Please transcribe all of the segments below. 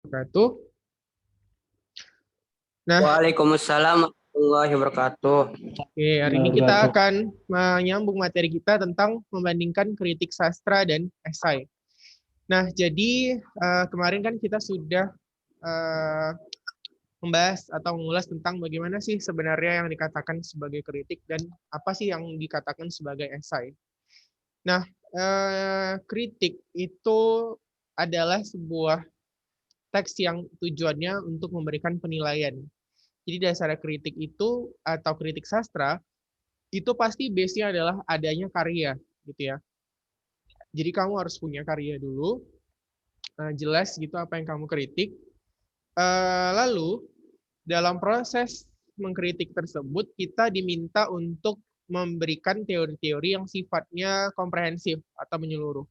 Wabarakatuh. Nah, Waalaikumsalam warahmatullahi wabarakatuh. oke, hari ini kita akan menyambung materi kita tentang membandingkan kritik sastra dan esai. Nah, jadi kemarin kan kita sudah eh, membahas atau mengulas tentang bagaimana sih sebenarnya yang dikatakan sebagai kritik dan apa sih yang dikatakan sebagai esai. Nah, kritik itu adalah sebuah teks yang tujuannya untuk memberikan penilaian. Jadi dasar kritik itu atau kritik sastra itu pasti base-nya adalah adanya karya gitu ya. Jadi kamu harus punya karya dulu, jelas gitu apa yang kamu kritik. Lalu dalam proses mengkritik tersebut kita diminta untuk memberikan teori-teori yang sifatnya komprehensif atau menyeluruh.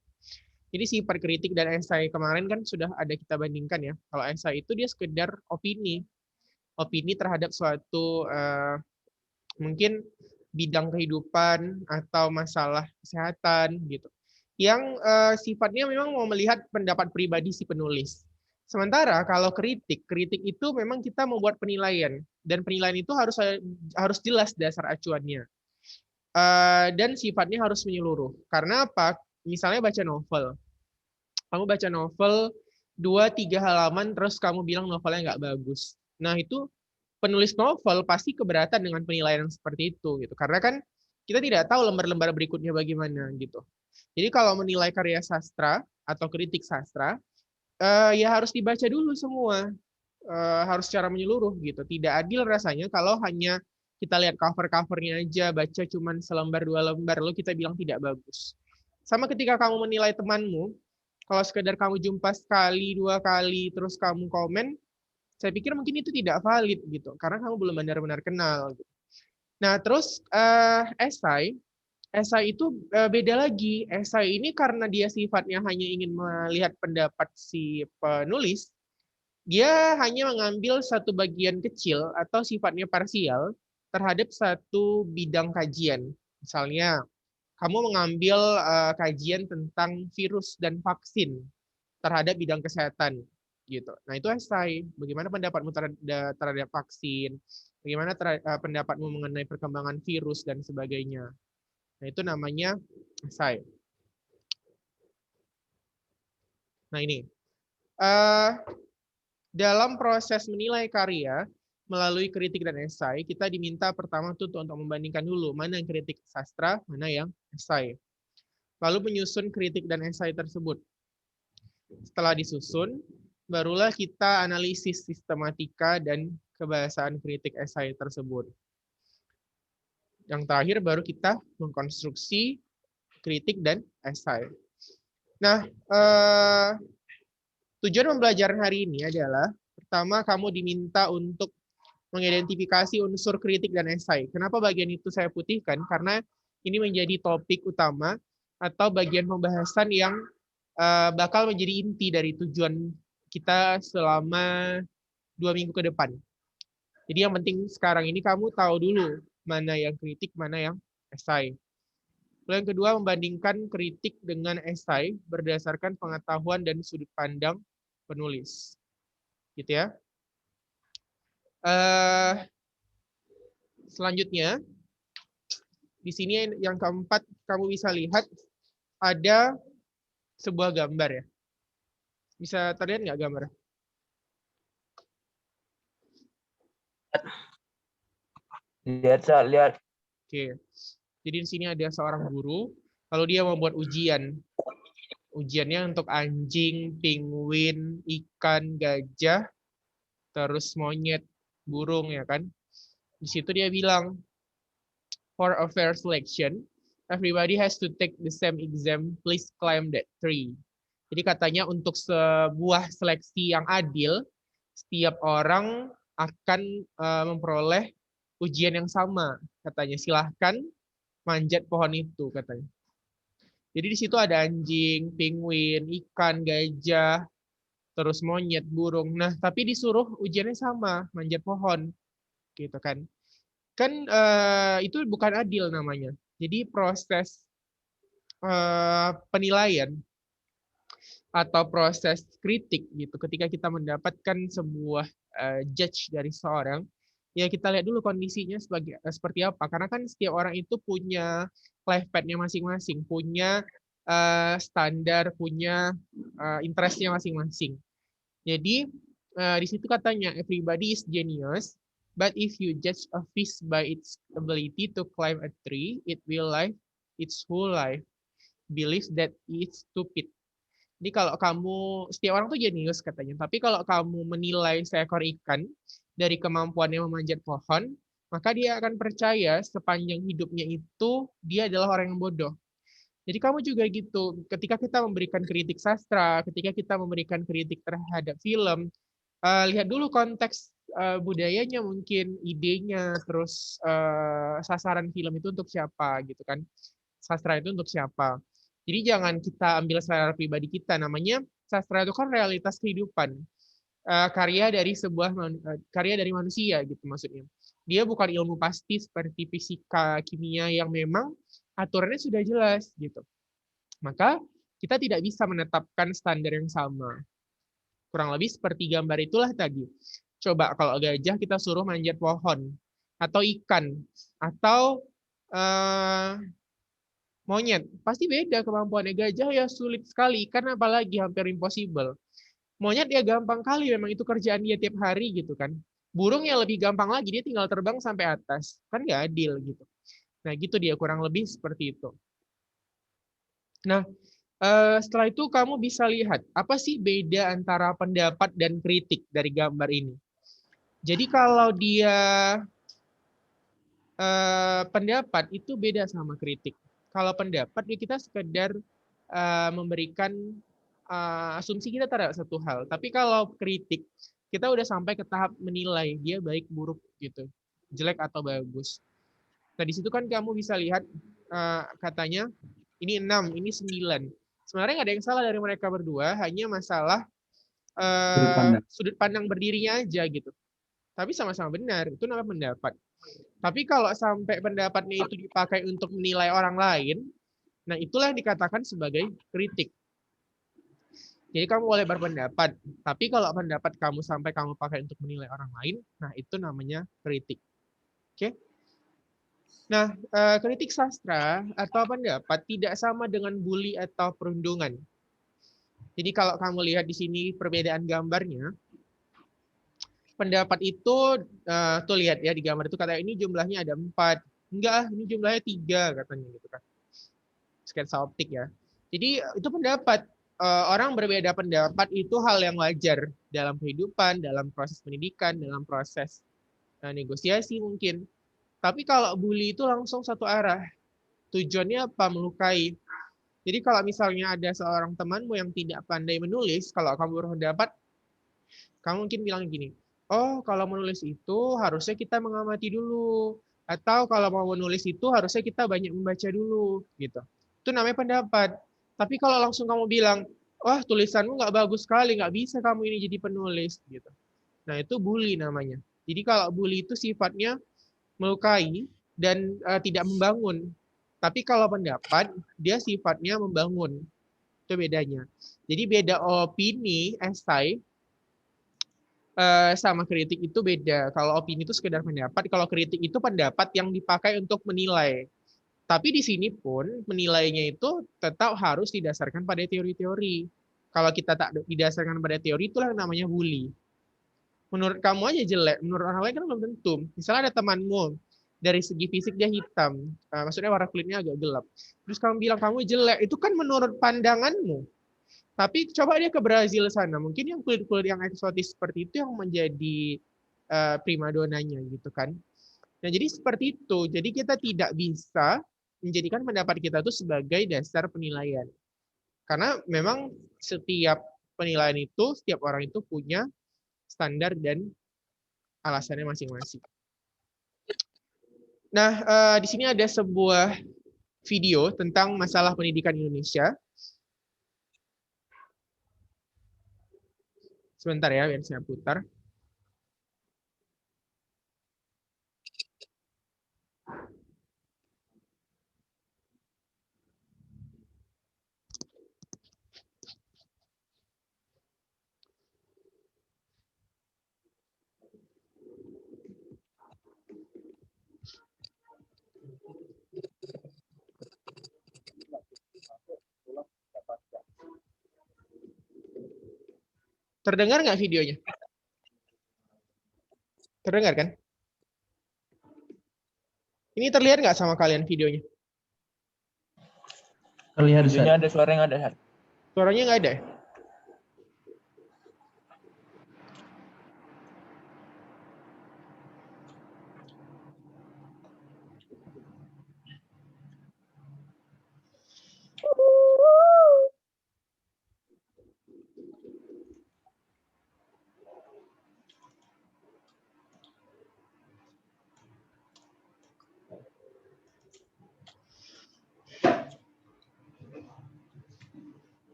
Jadi sifat kritik dan esai kemarin kan sudah ada kita bandingkan ya. Kalau esai itu dia sekedar opini terhadap suatu mungkin bidang kehidupan atau masalah kesehatan gitu. Yang sifatnya memang mau melihat pendapat pribadi si penulis. Sementara kalau kritik itu memang kita membuat penilaian dan penilaian itu harus jelas dasar acuannya. Dan sifatnya harus menyeluruh. Karena apa? Misalnya baca novel. Kamu baca novel 2-3 halaman terus kamu bilang novelnya nggak bagus. Nah, itu penulis novel pasti keberatan dengan penilaian yang seperti itu gitu. Karena kan kita tidak tahu lembar-lembar berikutnya bagaimana gitu. Jadi kalau menilai karya sastra atau kritik sastra, ya harus dibaca dulu semua, harus secara menyeluruh gitu. Tidak adil rasanya kalau hanya kita lihat cover-covernya aja, baca cuman selembar dua lembar, lalu kita bilang tidak bagus. Sama ketika kamu menilai temanmu, kalau sekedar kamu jumpa sekali, dua kali, terus kamu komen, saya pikir mungkin itu tidak valid gitu, karena kamu belum benar-benar kenal. Gitu. Nah, terus esai itu beda lagi. Esai ini karena dia sifatnya hanya ingin melihat pendapat si penulis, dia hanya mengambil satu bagian kecil atau sifatnya parsial terhadap satu bidang kajian. Misalnya, kamu mengambil kajian tentang virus dan vaksin terhadap bidang kesehatan gitu. Nah, itu esai. Bagaimana pendapatmu terhadap vaksin? Bagaimana pendapatmu mengenai perkembangan virus dan sebagainya? Nah, itu namanya esai. Nah, ini. Uh, dalam proses menilai karya melalui kritik dan esai, kita diminta pertama tuh untuk membandingkan dulu mana yang kritik sastra, mana yang esai. Lalu menyusun kritik dan esai tersebut. Setelah disusun, barulah kita analisis sistematika dan kebahasaan kritik esai tersebut. Yang terakhir baru kita mengkonstruksi kritik dan esai. Nah, tujuan pembelajaran hari ini adalah pertama kamu diminta untuk mengidentifikasi unsur kritik dan esai. Kenapa bagian itu saya putihkan? Karena ini menjadi topik utama atau bagian pembahasan yang bakal menjadi inti dari tujuan kita selama 2 minggu ke depan. Jadi yang penting sekarang ini kamu tahu dulu mana yang kritik, mana yang esai. Lalu yang kedua, membandingkan kritik dengan esai berdasarkan pengetahuan dan sudut pandang penulis. Gitu ya. Selanjutnya, di sini yang keempat kamu bisa lihat ada sebuah gambar ya. Bisa terlihat nggak gambar? Lihat. Oke. Jadi di sini ada seorang guru, lalu dia membuat ujian. Ujiannya untuk anjing, penguin, ikan, gajah, terus monyet, burung ya kan. Di situ dia bilang, for a fair selection, everybody has to take the same exam, please climb that tree. Jadi katanya untuk sebuah seleksi yang adil, setiap orang akan memperoleh ujian yang sama. Katanya silahkan manjat pohon itu katanya. Jadi di situ ada anjing, penguin, ikan, gajah, terus monyet, burung. Nah, tapi disuruh ujiannya sama, manjat pohon, gitu kan. Kan itu bukan adil namanya. Jadi proses penilaian atau proses kritik gitu. Ketika kita mendapatkan sebuah judge dari seorang, ya kita lihat dulu kondisinya seperti apa. Karena kan setiap orang itu punya life path-nya masing-masing, punya standar, punya interest-nya masing-masing. Jadi di situ katanya everybody is genius, but if you judge a fish by its ability to climb a tree, it will live its whole life believes that it's stupid. Jadi kalau kamu, setiap orang tuh jenius katanya, tapi kalau kamu menilai seekor ikan dari kemampuannya memanjat pohon, maka dia akan percaya sepanjang hidupnya itu dia adalah orang yang bodoh. Jadi kamu juga gitu, ketika kita memberikan kritik sastra, ketika kita memberikan kritik terhadap film, lihat dulu konteks budayanya mungkin, idenya, terus sasaran film itu untuk siapa gitu kan. Sastra itu untuk siapa. Jadi jangan kita ambil selera pribadi kita, namanya sastra itu kan realitas kehidupan. Karya dari karya dari manusia gitu maksudnya. Dia bukan ilmu pasti seperti fisika, kimia yang memang aturannya sudah jelas gitu. Maka kita tidak bisa menetapkan standar yang sama. Kurang lebih seperti gambar itulah tadi. Coba kalau gajah kita suruh manjat pohon, atau ikan, atau monyet. Pasti beda kemampuannya. Gajah ya sulit sekali, ikan apalagi hampir impossible. Monyet ya gampang kali, memang itu kerjaan dia tiap hari gitu kan. Burung ya lebih gampang lagi, dia tinggal terbang sampai atas. Kan nggak adil gitu. Nah gitu dia kurang lebih seperti itu. Nah, setelah itu kamu bisa lihat apa sih beda antara pendapat dan kritik dari gambar ini. Jadi kalau dia pendapat itu beda sama kritik. Kalau pendapat ya kita sekedar memberikan asumsi kita terhadap satu hal. Tapi kalau kritik kita udah sampai ke tahap menilai dia baik buruk gitu, jelek atau bagus. Nah di situ kan kamu bisa lihat katanya ini 6, ini 9. Sebenarnya nggak ada yang salah dari mereka berdua, hanya masalah sudut pandang berdirinya aja gitu. Tapi sama-sama benar, itu namanya pendapat. Tapi kalau sampai pendapatnya itu dipakai untuk menilai orang lain, nah itulah yang dikatakan sebagai kritik. Jadi kamu boleh berpendapat, tapi kalau pendapat kamu sampai kamu pakai untuk menilai orang lain, nah itu namanya kritik. Oke? Nah, kritik sastra atau pendapat tidak sama dengan bully atau perundungan. Jadi kalau kamu lihat di sini perbedaan gambarnya, pendapat itu tuh lihat ya di gambar itu kata ini jumlahnya ada 4. Enggak, ini jumlahnya 3 katanya gitu kan. Sketsa optik ya. Jadi itu pendapat. Orang berbeda pendapat itu hal yang wajar dalam kehidupan, dalam proses pendidikan, dalam proses negosiasi mungkin. Tapi kalau bully itu langsung satu arah. Tujuannya apa? Melukai. Jadi kalau misalnya ada seorang temanmu yang tidak pandai menulis, kalau kamu berpendapat, kamu mungkin bilang gini, oh kalau menulis itu harusnya kita mengamati dulu. Atau kalau mau menulis itu harusnya kita banyak membaca dulu. Gitu. Itu namanya pendapat. Tapi kalau langsung kamu bilang, wah tulisanmu nggak bagus sekali, nggak bisa kamu ini jadi penulis. Gitu. Nah itu bully namanya. Jadi kalau bully itu sifatnya melukai dan tidak membangun. Tapi kalau pendapat, dia sifatnya membangun. Itu bedanya. Jadi beda opini, esai, sama kritik itu beda. Kalau opini itu sekedar pendapat, kalau kritik itu pendapat yang dipakai untuk menilai. Tapi di sini pun menilainya itu tetap harus didasarkan pada teori-teori. Kalau kita tak didasarkan pada teori, itulah yang namanya bully. Menurut kamu aja jelek, menurut orang lain kan belum tentu. Misalnya ada temanmu, dari segi fisik dia hitam, maksudnya warna kulitnya agak gelap. Terus kamu bilang kamu jelek, itu kan menurut pandanganmu. Tapi coba dia ke Brazil sana, mungkin yang kulit-kulit yang eksotis seperti itu yang menjadi primadonanya gitu kan. Nah jadi seperti itu, jadi kita tidak bisa menjadikan pendapat kita itu sebagai dasar penilaian. Karena memang setiap penilaian itu, setiap orang itu punya standar dan alasannya masing-masing. Nah, di sini ada sebuah video tentang masalah pendidikan Indonesia. Sebentar ya, biar saya putar. Terdengar nggak videonya? Terdengar kan? Ini terlihat nggak sama kalian videonya? Terlihat, Videonya ada suara yang ada. Suaranya nggak ada ya?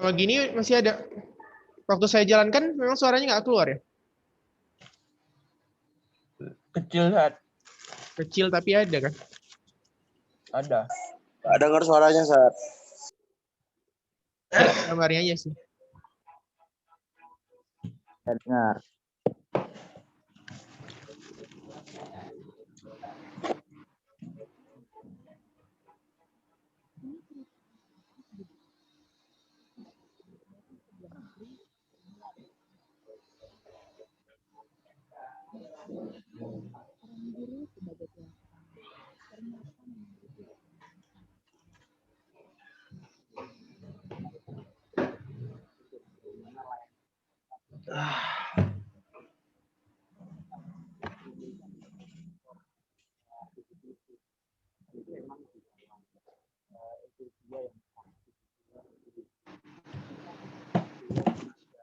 Kalau gini masih ada. Waktu saya jalankan memang suaranya nggak keluar ya? Kecil, Sat. Kecil tapi ada kan? Ada. Nggak dengar suaranya, Sat. Gambarnya aja sih. Dengar.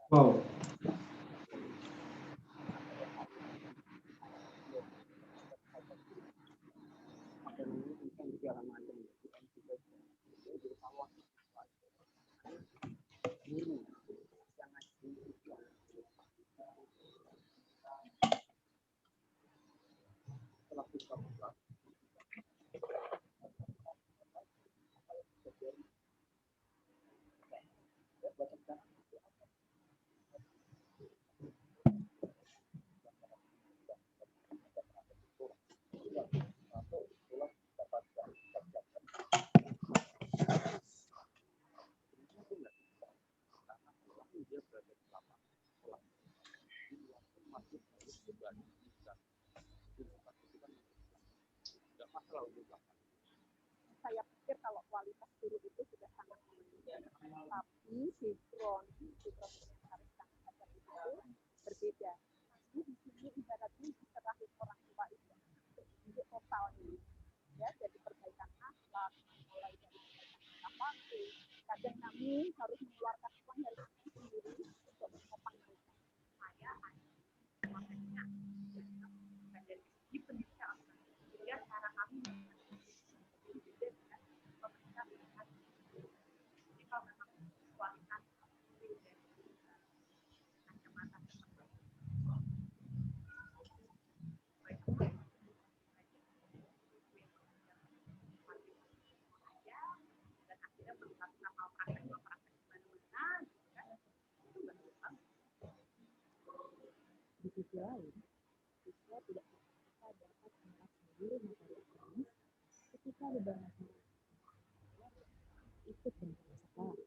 Wow. Saya pikir kalau kualitas guru itu sudah sangat meningkat, tapi sinkron harus ajar itu berbeda. Jadi di sini ibaratnya diserahin orang tua itu untuk totalnya, ya, jadi perbaikan akhlak, mulai dari perbaikan waktu. Kadang kami harus mengeluarkan uang dari kami sendiri untuk menopang mereka. Saya makanya dari segi pendidikan, sehingga cara kami di sisi lain, siswa tidak bisa dapat tempat sendiri materi akademis ketika beban ikut dengan sekolah.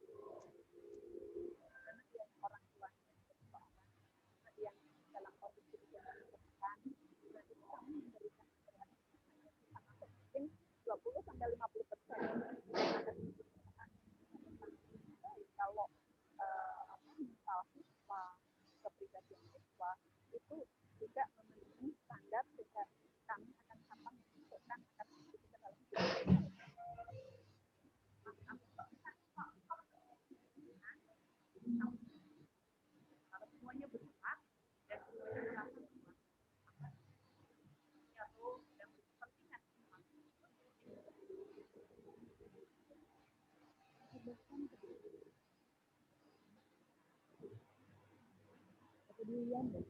Orang tuanya yang dalam kondisi yang tertekan, berarti kami memberikan mungkin 20-50%. Kalau misal siswa, kepribadian siswa itu tidak memenuhi standar, kami akan sampai menunjukkan akan kita dalam kalau semuanya bersifat dan semuanya kepedulian dan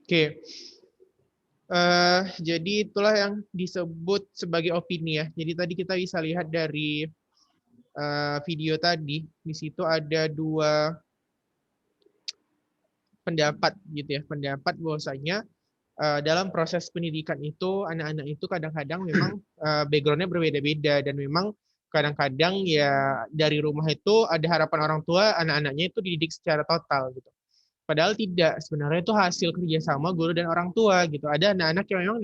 Oke. Jadi itulah yang disebut sebagai opini ya. Jadi tadi kita bisa lihat dari video tadi, di situ ada dua pendapat gitu ya. Pendapat bahwasanya dalam proses pendidikan itu anak-anak itu kadang-kadang memang background-nya berbeda-beda dan memang kadang-kadang ya dari rumah itu ada harapan orang tua anak-anaknya itu dididik secara total gitu. Padahal tidak, sebenarnya itu hasil kerjasama guru dan orang tua gitu. Ada anak-anak yang memang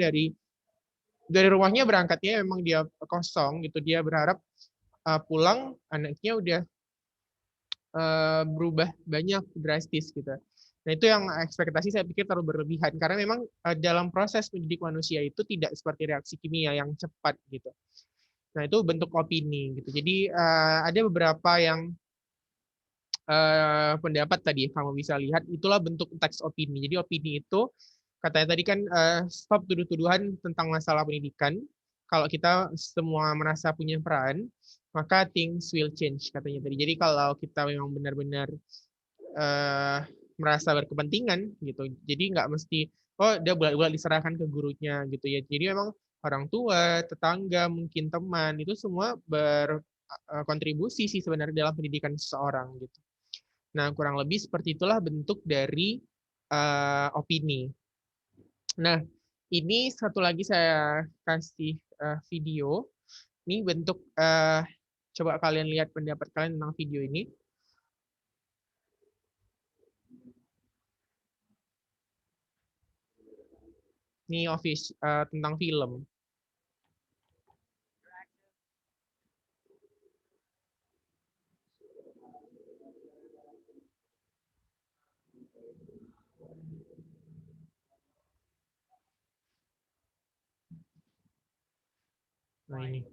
dari rumahnya berangkatnya memang dia kosong gitu. Dia berharap pulang anaknya udah berubah banyak drastis gitu. Nah itu yang ekspektasi saya pikir terlalu berlebihan karena memang dalam proses mendidik manusia itu tidak seperti reaksi kimia yang cepat gitu. Nah itu bentuk opini gitu. Jadi ada beberapa yang pendapat tadi kamu bisa lihat itulah bentuk teks opini. Jadi opini itu katanya tadi kan stop tuduh-tuduhan tentang masalah pendidikan. Kalau kita semua merasa punya peran, maka things will change katanya tadi. Jadi kalau kita memang benar-benar merasa berkepentingan gitu, jadi nggak mesti oh dia bulat-bulat diserahkan ke gurunya gitu ya. Jadi memang orang tua, tetangga, mungkin teman itu semua berkontribusi sih sebenarnya dalam pendidikan seseorang gitu. Nah, kurang lebih seperti itulah bentuk dari opini. Nah, ini satu lagi saya kasih video. Ini bentuk, coba kalian lihat pendapat kalian tentang video ini. Ini office tentang film. Nah ini.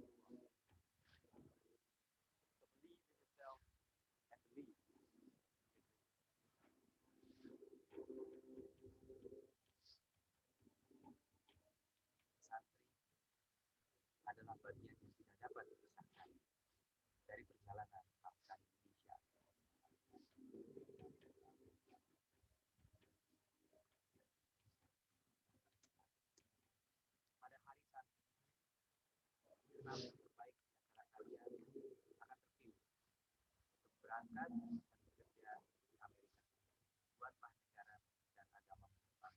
adalah bagian yang tidak dapat dipisahkan dari perjalanan bangsa Indonesia. Pada hari saat enam terbaik di antara kalian akan terpilih untuk berangkat dan bekerja di Amerika buatlah negara dan agama berkembang.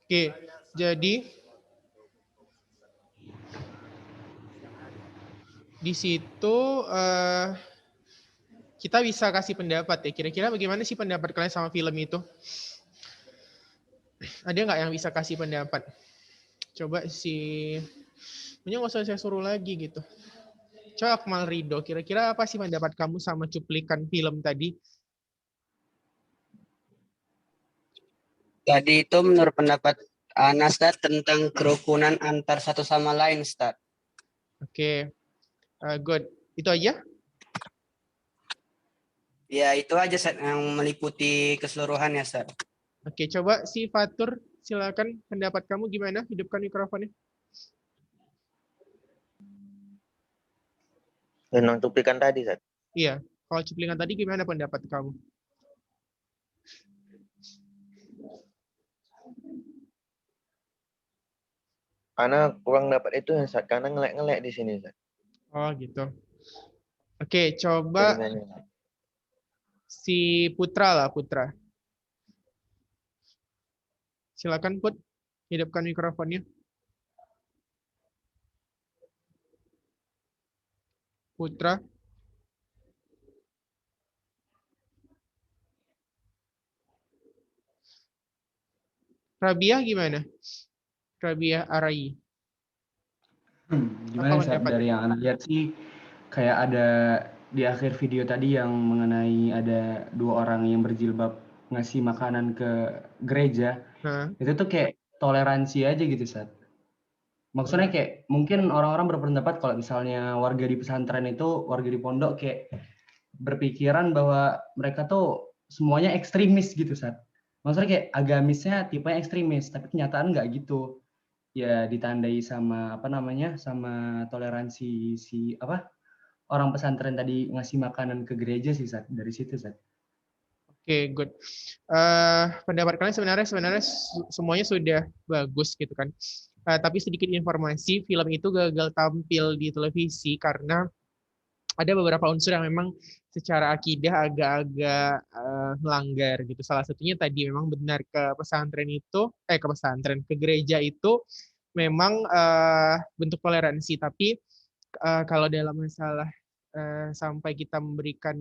Oke, jadi di situ kita bisa kasih pendapat ya. Kira-kira bagaimana sih pendapat kalian sama film itu? Ada nggak yang bisa kasih pendapat? Coba sih, punya nggak usah saya suruh lagi gitu. Coba Akmal Rido, kira-kira apa sih pendapat kamu sama cuplikan film tadi? Tadi itu menurut pendapat Ana, Ustaz, tentang kerukunan antar satu sama lain, Ustaz. Oke, good. Itu aja? Ya, itu aja, Ustaz, yang meliputi keseluruhannya, Ustaz. Oke, coba si Fatur, silakan pendapat kamu gimana? Hidupkan mikrofonnya. Tentang cuplikan tadi, Sat. Iya, kalau cuplikan tadi gimana pendapat kamu? Karena kurang dapat itu, Sat. Karena ngelek-ngelek di sini, Sat. Oh gitu. Oke, coba Jaringannya. si Putra lah, Putra. Silakan Put, hidupkan mikrofonnya. Putra. Rabiah gimana? Rabiah Arai. Gimana Sat? Pendapat? Dari yang Anda lihat sih kayak ada di akhir video tadi yang mengenai ada 2 orang yang berjilbab ngasih makanan ke gereja. Nah, Itu tuh kayak toleransi aja gitu Sat. Maksudnya kayak mungkin orang-orang berpendapat kalau misalnya warga di pesantren itu, warga di pondok kayak berpikiran bahwa mereka tuh semuanya ekstremis gitu Sat. Maksudnya kayak agamisnya tipenya ekstremis, tapi kenyataan nggak gitu. Ya ditandai sama sama toleransi si orang pesantren tadi ngasih makanan ke gereja sih Sat, dari situ Sat. Oke, good. Pendapat kalian sebenarnya semuanya sudah bagus gitu kan. Tapi sedikit informasi, film itu gagal tampil di televisi karena ada beberapa unsur yang memang secara akidah agak-agak melanggar gitu. Salah satunya tadi memang benar ke gereja itu memang bentuk toleransi. Tapi kalau dalam masalah sampai kita memberikan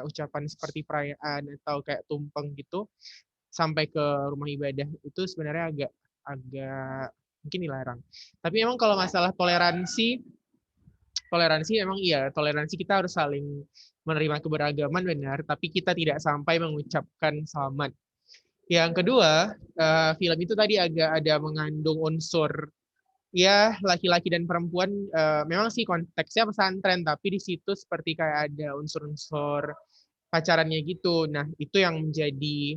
ucapan seperti perayaan atau kayak tumpeng gitu sampai ke rumah ibadah itu sebenarnya agak mungkin dilarang. Tapi memang kalau masalah toleransi memang iya, toleransi kita harus saling menerima keberagaman benar, tapi kita tidak sampai mengucapkan selamat. Yang kedua, film itu tadi agak ada mengandung unsur ya laki-laki dan perempuan, memang sih konteksnya pesantren, tapi di situ seperti kayak ada unsur-unsur pacarannya gitu. Nah, itu yang menjadi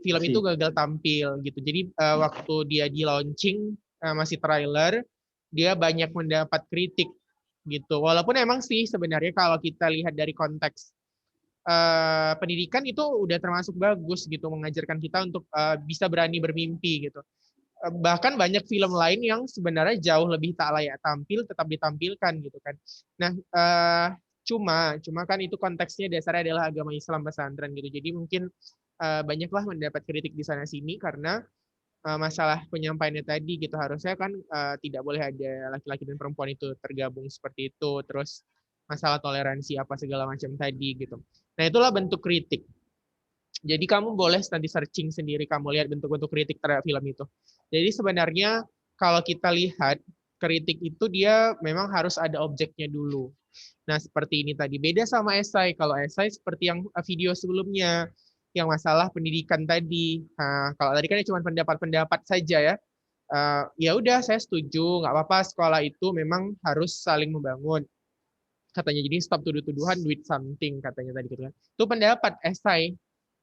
film itu gagal tampil gitu. Jadi waktu dia di launching masih trailer, dia banyak mendapat kritik gitu. Walaupun emang sih sebenarnya kalau kita lihat dari konteks pendidikan itu udah termasuk bagus gitu, mengajarkan kita untuk bisa berani bermimpi gitu. Bahkan banyak film lain yang sebenarnya jauh lebih tak layak tampil tetap ditampilkan gitu kan. Nah, cuma kan itu konteksnya dasarnya adalah agama Islam pesantren gitu. Jadi mungkin banyaklah mendapat kritik di sana sini karena masalah penyampaiannya tadi gitu, harusnya kan tidak boleh ada laki-laki dan perempuan itu tergabung seperti itu, terus masalah toleransi apa segala macam tadi gitu. Nah, itulah bentuk kritik. Jadi kamu boleh nanti searching sendiri, kamu lihat bentuk-bentuk kritik terhadap film itu. Jadi sebenarnya kalau kita lihat kritik itu dia memang harus ada objeknya dulu. Nah, seperti ini tadi. Beda sama esai. Kalau esai seperti yang video sebelumnya, yang masalah pendidikan tadi. Nah, kalau tadi kan cuma pendapat-pendapat saja ya. Ya udah, saya setuju, nggak apa-apa sekolah itu memang harus saling membangun. Katanya jadi stop tuduh-tuduhan, do it something katanya tadi gitu kan. Itu pendapat esai.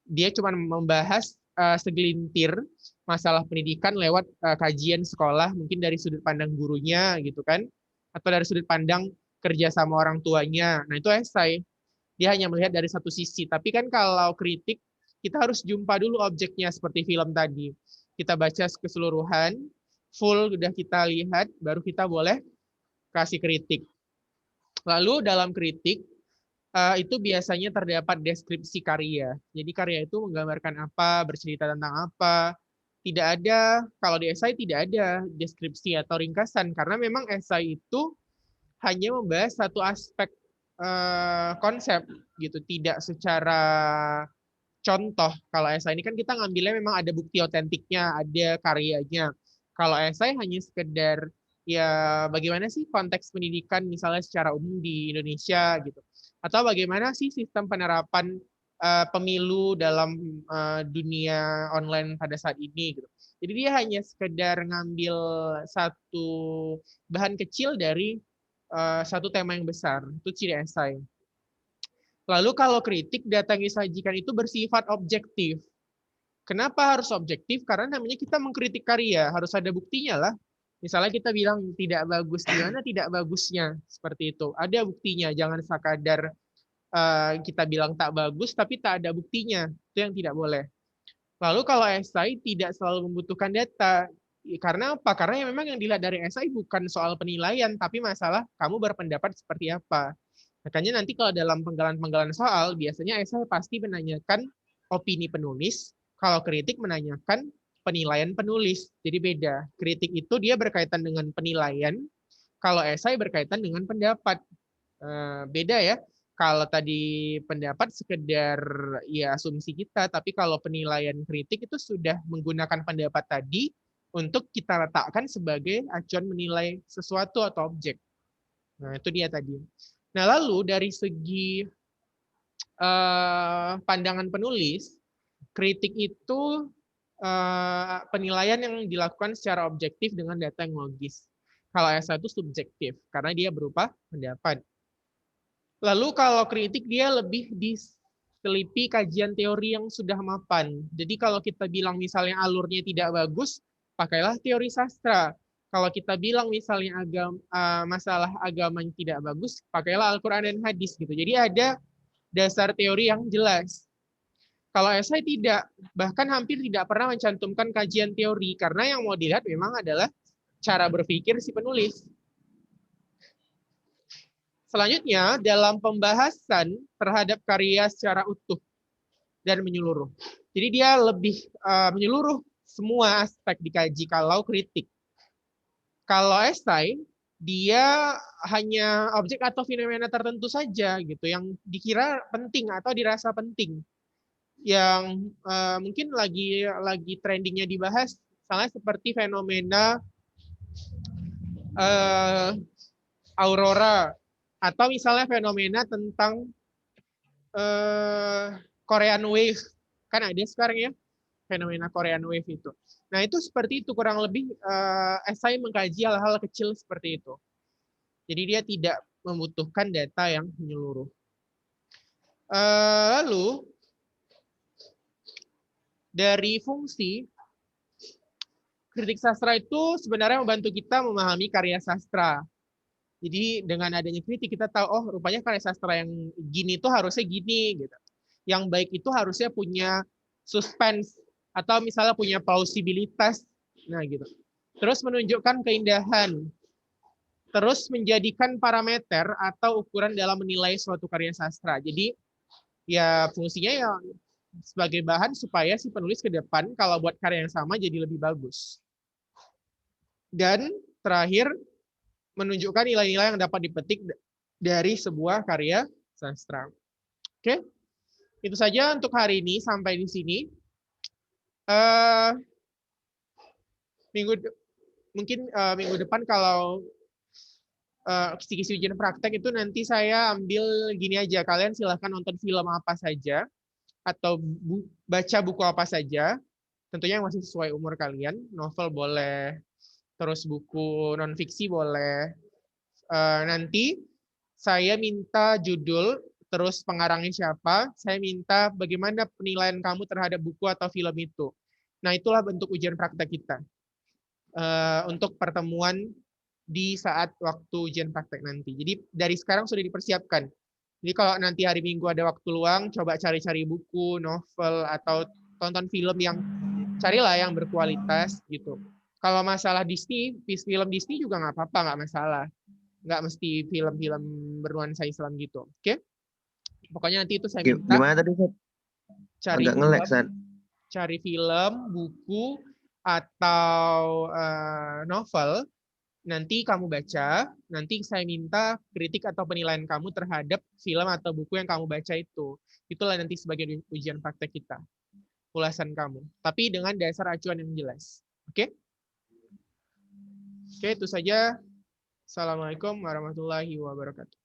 Dia cuma membahas segelintir masalah pendidikan lewat kajian sekolah, mungkin dari sudut pandang gurunya gitu kan, atau dari sudut pandang kerja sama orang tuanya. Nah, itu esai. Dia hanya melihat dari satu sisi. Tapi kan kalau kritik, kita harus jumpa dulu objeknya seperti film tadi. Kita baca keseluruhan, full udah kita lihat, baru kita boleh kasih kritik. Lalu dalam kritik, itu biasanya terdapat deskripsi karya. Jadi karya itu menggambarkan apa, bercerita tentang apa. Tidak ada, kalau di esai tidak ada deskripsi atau ringkasan, karena memang esai itu hanya membahas satu aspek konsep gitu, tidak secara contoh. Kalau esai ini kan kita ngambilnya memang ada bukti otentiknya, ada karyanya. Kalau esai hanya sekedar ya bagaimana sih konteks pendidikan misalnya secara umum di Indonesia gitu. Atau bagaimana sih sistem penerapan pemilu dalam dunia online pada saat ini gitu. Jadi dia hanya sekedar ngambil satu bahan kecil dari satu tema yang besar. Itu ciri esai. Lalu kalau kritik, data yang disajikan itu bersifat objektif. Kenapa harus objektif? Karena namanya kita mengkritik karya, harus ada buktinya lah. Misalnya kita bilang tidak bagus, gimana tidak bagusnya? Seperti itu. Ada buktinya, jangan sekadar kita bilang tak bagus, tapi tak ada buktinya. Itu yang tidak boleh. Lalu kalau esai tidak selalu membutuhkan data. Karena apa? Karena memang yang dilihat dari esai bukan soal penilaian, tapi masalah kamu berpendapat seperti apa. Makanya nanti kalau dalam penggalan-penggalan soal, biasanya esai pasti menanyakan opini penulis, kalau kritik menanyakan penilaian penulis. Jadi beda. Kritik itu dia berkaitan dengan penilaian, Kalau esai berkaitan dengan pendapat. Beda ya. Kalau tadi pendapat sekedar ya asumsi kita, tapi kalau penilaian kritik itu sudah menggunakan pendapat tadi untuk kita letakkan sebagai acuan menilai sesuatu atau objek. Nah, itu dia tadi. Nah, lalu dari segi pandangan penulis, kritik itu penilaian yang dilakukan secara objektif dengan data yang logis. Kalau esai itu subjektif, karena dia berupa pendapat. Lalu kalau kritik dia lebih diselipi kajian teori yang sudah mapan. Jadi kalau kita bilang misalnya alurnya tidak bagus, pakailah teori sastra. Kalau kita bilang misalnya masalah agama yang tidak bagus, pakailah Al-Quran dan hadis gitu. Jadi ada dasar teori yang jelas. Kalau esai tidak, bahkan hampir tidak pernah mencantumkan kajian teori, karena yang mau dilihat memang adalah cara berpikir si penulis. Selanjutnya, dalam pembahasan terhadap karya secara utuh dan menyeluruh. Jadi dia lebih menyeluruh semua aspek dikaji kalau kritik. Kalau esai, dia hanya objek atau fenomena tertentu saja gitu yang dikira penting atau dirasa penting. Yang mungkin lagi trendingnya dibahas, misalnya seperti fenomena aurora, atau misalnya fenomena tentang Korean Wave, kan ada sekarang ya fenomena Korean Wave itu. Nah itu seperti itu kurang lebih esai mengkaji hal-hal kecil seperti itu. Jadi dia tidak membutuhkan data yang menyeluruh. Lalu dari fungsi, kritik sastra itu sebenarnya membantu kita memahami karya sastra. Jadi dengan adanya kritik kita tahu, oh rupanya karya sastra yang gini itu harusnya gini gitu. Yang baik itu harusnya punya suspense atau misalnya punya plausibilitas. Nah gitu. Terus menunjukkan keindahan. Terus menjadikan parameter atau ukuran dalam menilai suatu karya sastra. Jadi ya fungsinya ya sebagai bahan supaya si penulis ke depan kalau buat karya yang sama jadi lebih bagus. Dan terakhir, menunjukkan nilai-nilai yang dapat dipetik dari sebuah karya sastra. Oke, itu saja untuk hari ini, sampai di sini. Minggu depan kalau kisi-kisi ujian praktek itu nanti saya ambil gini aja, kalian silahkan nonton film apa saja atau baca buku apa saja, tentunya yang masih sesuai umur kalian. Novel boleh, terus buku non-fiksi boleh. Nanti saya minta judul, terus pengarangnya siapa, saya minta bagaimana penilaian kamu terhadap buku atau film itu. Nah, itulah bentuk ujian praktek kita. Untuk pertemuan di saat waktu ujian praktek nanti. Jadi dari sekarang sudah dipersiapkan. Jadi kalau nanti hari Minggu ada waktu luang, coba cari-cari buku, novel, atau tonton film yang carilah yang berkualitas gitu. Kalau masalah Disney, film Disney juga nggak apa-apa, nggak masalah. Nggak mesti film-film bernuansa Islam gitu. Oke? Pokoknya nanti itu saya minta. Gimana tadi, Sat? Agak nge-lag, Sat. Cari film, buku, atau novel. Nanti kamu baca, nanti saya minta kritik atau penilaian kamu terhadap film atau buku yang kamu baca itu. Itulah nanti sebagai ujian praktek kita. Ulasan kamu. Tapi dengan dasar acuan yang jelas. Oke? Oke, itu saja. Assalamualaikum warahmatullahi wabarakatuh.